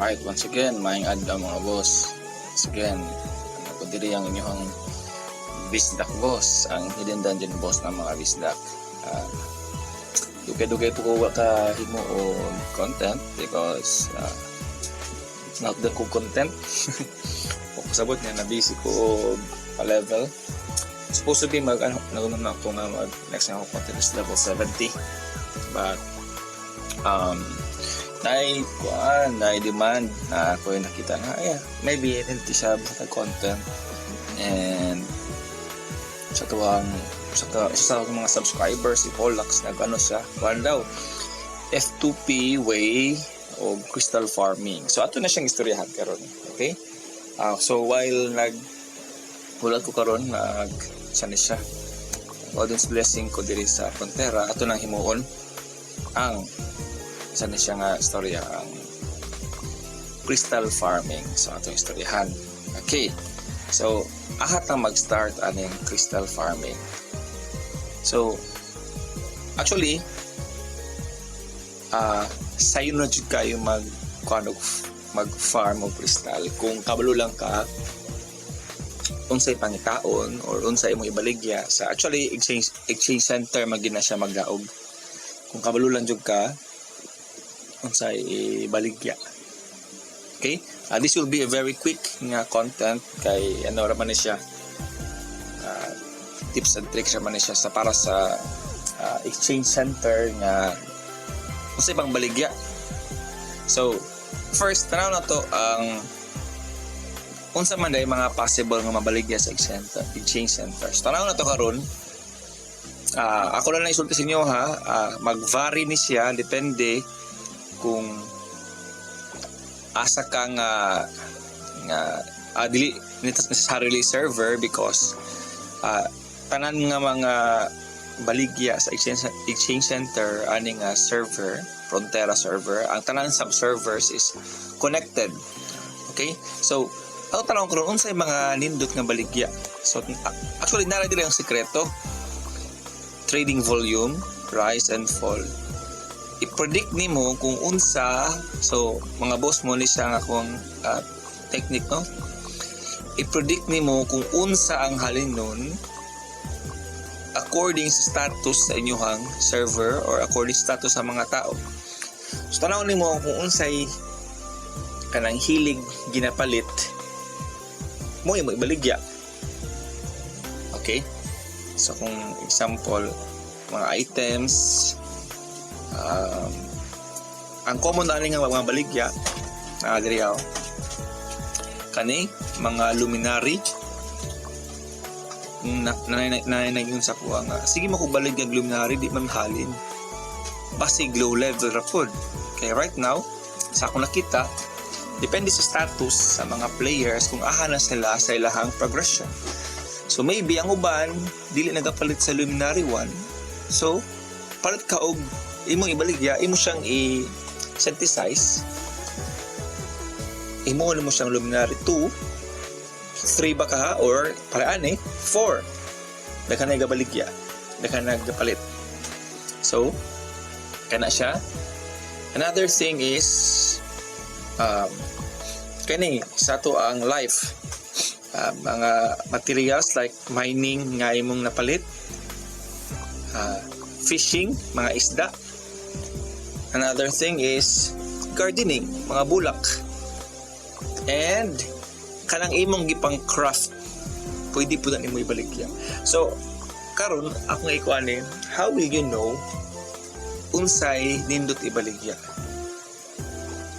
Alright, once again, maing adlaw mga boss. Once again, ako diri ang inyong Bisdak boss, ang hidden dungeon boss ng mga Bisdak. Dugay-dugay po ko ka himo o content because it's not the cool content. Kung kasabot niya na busy ko pa-level. Supposed to be nagunan ako nga next na ako content is level 70. But na-demand na ako yung nakita na maybe hindi siya basta content, and sa tuwang isa sa mga subscribers si Polax nag-ano siya daw F2P way o crystal farming. So ato na siyang istoryahan karon, okay? So while hulat ko karon sana siya God's blessing ko diri sa Frontera, ato nang himuon ang isa na siya nga istorya ang crystal farming. So atong istoryahan. Okay, so ahat na mag-start aning crystal farming. So actually sayo na jud kayo mag-farm of crystal kung kabalo lang ka unsay pangitaon or unsay imong ibaligya sa actually exchange center magina siya magdaog. Kung kabalo lang jud ka unsay ibaligya. Okay? This will be a very quick nga content kay ano ra man ni siya. Tips and tricks ra man ni siya sa para sa exchange center nga unsay pang baligya. So, first tanaw na to ang unsa man day mga possible nga mabaligya sa exchange center. So, tanaw na to karon. Ako lang isulti sa inyo ha, mag-vary ni siya depende kung asa ka nga dili necessarily server because tanan nga mga baligya sa exchange center ani nga server, Frontera server, ang tanan sub-servers is connected. Okay? So, ang tanong ko ron unsay mga nindot nga baligya. So, actually nara diri ang sekreto. Trading volume, rise and fall. I-predict nimo kung unsa, so mga boss mo ni siya nga akong technique, no? I-predict nimo kung unsa ang halin nun according sa status sa inyong server or according sa status sa mga tao. So tanaw nimo kung unsay kanang hilig ginapalit mo yung ibaligya. Okay? So kung example, mga items, ang common na nga mga baligya diriyaw kani mga luminary nanay yun sa kuha nga sige mo kung baligya luminary di mamahalin basig low level ra pod. Okay, right now sa akong nakita depende sa status sa mga players kung aha na sila sa ilahang progression. So maybe ang uban dili nagapalit sa luminary 1, so palit ka og imong ibaligya, imo siyang i-synthesize, imo mo siyang luminary 2, 3 ba ka or paraane 4 daghan na gabaligya, daghan na gapalit. So kana siya. Another thing is kani sa to ang life, mga materials like mining nga imong napalit, fishing, mga isda. Another thing is gardening, mga bulak. And kanang imong gipang craft, pwede po na nimo ibaligya. So, karon ako nga ikuanin, how will you know unsay nindot ibaligya?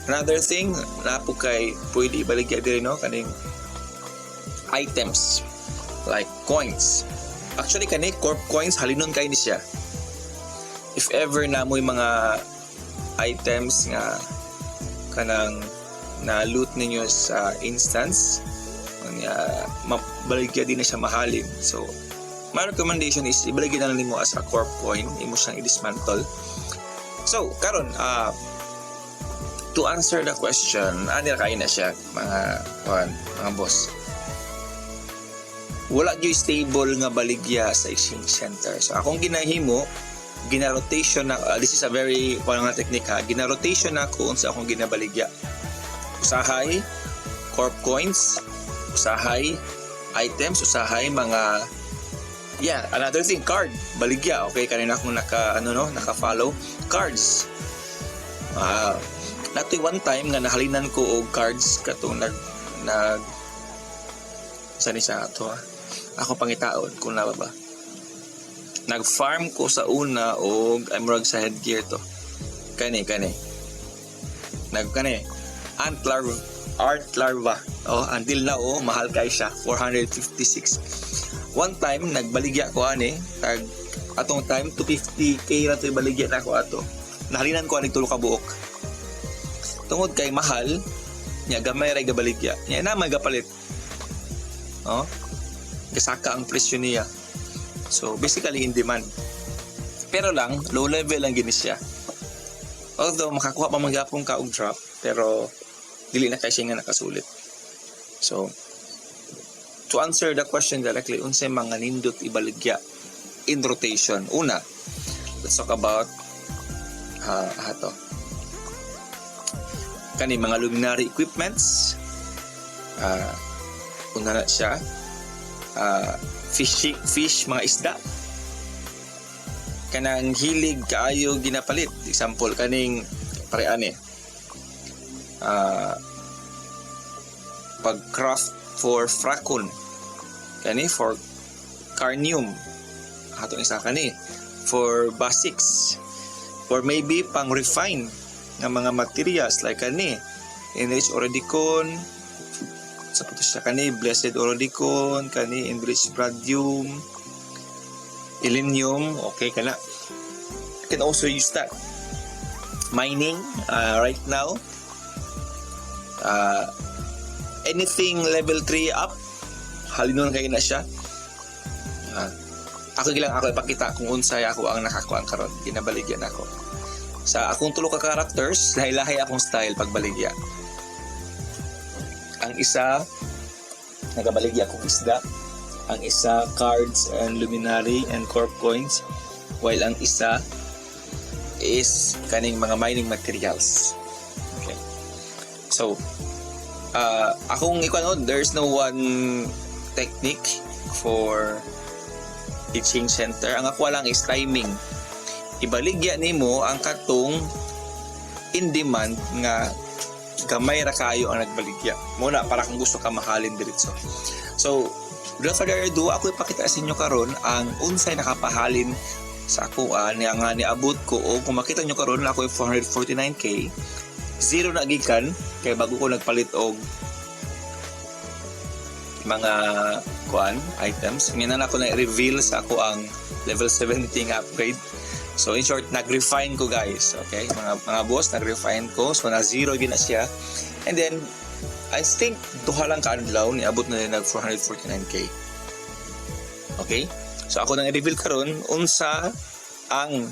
Another thing, napo kay pwede ibaligya diri no kaning items like coins. Actually kani corp coins halinon kay ni siya. If ever na mo'y mga items nga kanang na loot ninyo sa instance nga mabaligya din na siya mahalin. So my recommendation is ibaligya na lang nimo as a corp coin, imo siyang i-dismantle. So karon to answer the question, ani kay na siya mga boss. Wala gyud stable nga baligya sa exchange center. So akong ginahimo gina-rotation na, this is a very nga technique ha, gina-rotation na ako unsa akong ginabaligya. usahay corp coins, usahay items, usahay mga another thing, card, baligya. Okay, kanina akong naka-follow cards. Natoy one time nga nahalinan ko og cards katong saan isa ato ako pangitaon kung na ba. Nag-farm ko sa una og emerald sa headgear to. Kani. Art larva. Until now, mahal kay siya, 456. One time, nagbaligya ko atong time, 250k na ito baligya na ako ato. Nahalinan ko tulo ka buok. Tungod kay mahal, niya gamay ray gabaligya. Niya na magapalit. Kasaka ang presyo niya. So, basically in demand. Pero lang, low level lang gini siya. Although, makakuha pa magyapong ka og drop, pero dili na kay siya nga nakasulit. So, to answer the question directly, unsay mga nindot ibaligya in rotation. Una, let's talk about kani mga luminary equipments. Una na siya, fish, mga isda. Kanang hilig kaayo ginapalit. Example, kaning pareane. Pag-craft for fracon. Kani for carnium. Atong isa kani for basics. Or maybe pang refine ng mga materials like kani enriched orodicon, sa puto siya kani blessed orodicon, kani enriched radium, illinium. Okay kana. You can also use that. Mining right now. Anything level 3 up, halinon kayo na siya. Ako ipakita kung unsay ako ang nakakuha karon. Ginabaligyan ako. Sa akong tulo ka characters, lahi-lahi akong style pagbaligya. Ang isa, nagabaligya akong isda. Ang isa, cards and luminary and corp coins. While ang isa is kaning mga mining materials. Okay. So, there's no one technique for teaching center. Ang ako lang is timing. Ibaligya nimo ang katong in demand nga gamay ra kayo ang nagbaligya. Muna para kung gusto ka mahalin diretso. So, without further ado, ako ipakita sa inyo karon ang unsay nakapahalin sa ako nga niabot ko, o kung makita nyo karon ako 449k. Zero na gikan kay bago ko nagpalit og mga items. Ngayon na ako na-reveal sa ako ang level 17 upgrade. So in short, nag-refine ko guys. Okay, mga boss, nag-refine ko. So na zero gina siya. And then I think duha lang kaadlaw niabot na nag 449k. Okay? So ako nang i-reveal karon unsa ang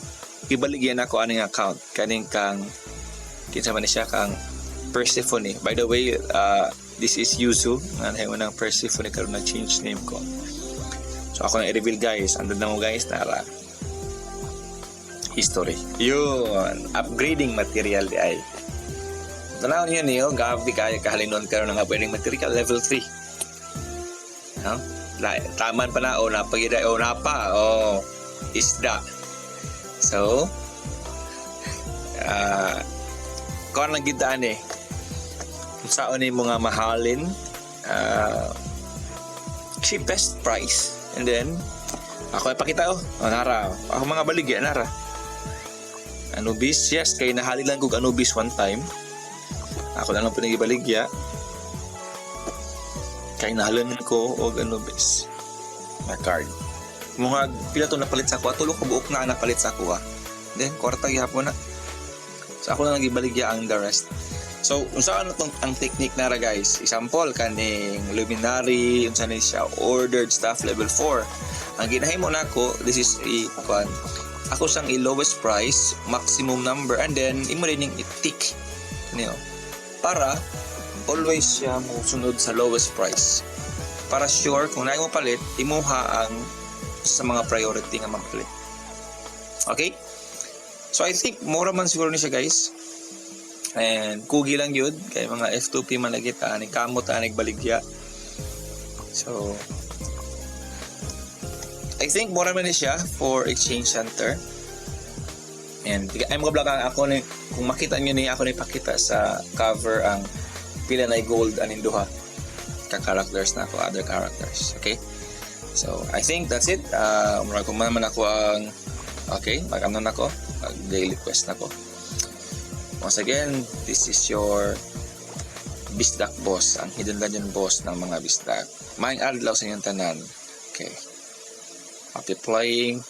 ibaligyan ako aning account kaning kang kinsa man siya kang Persephone. By the way, this is Yuzu. Nga ng Persephone karon na change name ko. So ako nang i-reveal guys. Andun na mo guys nara history. Yun, upgrading material di ay. Tanaw niyo niyo, gabi kaya kahalinon karon ng upgrading material level 3. No? Taman pa na o napagida o napa o isda. So kung lang gitaan kung saan mo nga mahalin cheapest price, and then ako ipakita nara ako mga baligya nara Anubis. Yes, kay nahalilan ko Anubis one time. Ako na lang pinagibaligya kay nahalilan ko og Anubis na card. Mga pila to napalit sa ako, tulo ka buok na napalit sa ako then kwarta gyapon na. So ako na nagibaligya ang the rest. So unsa ang technique nara guys? Example kaning luminary, unsa ni siya ordered stuff level 4. Ang ginahimo nako, this is ako sang i-lowest price, maximum number, and then imo rin i-tick niyo para always siya mo sunod sa lowest price. Para sure kung naay mo palit, imuha ang sa mga priority nga mapalit. Okay? So I think more man siguro ni siya guys. And kugi lang yun kay mga F2P man lagi ta ni kamot ta nagbaligya. So I think more man ni siya for exchange center. And ay mga vlog ako ni kung makita niyo ni ako ni pakita sa cover ang pila na gold anin duha ka characters na ako, other characters. Okay? So I think that's it. Murag ko man ako ang okay, mag-ano na ako, mag-daily quest na ako. Once again, this is your Bisdak boss, ang hidden dungeon boss ng mga Bisdak. Maayong adlaw sa inyong tanan. Okay. Happy playing.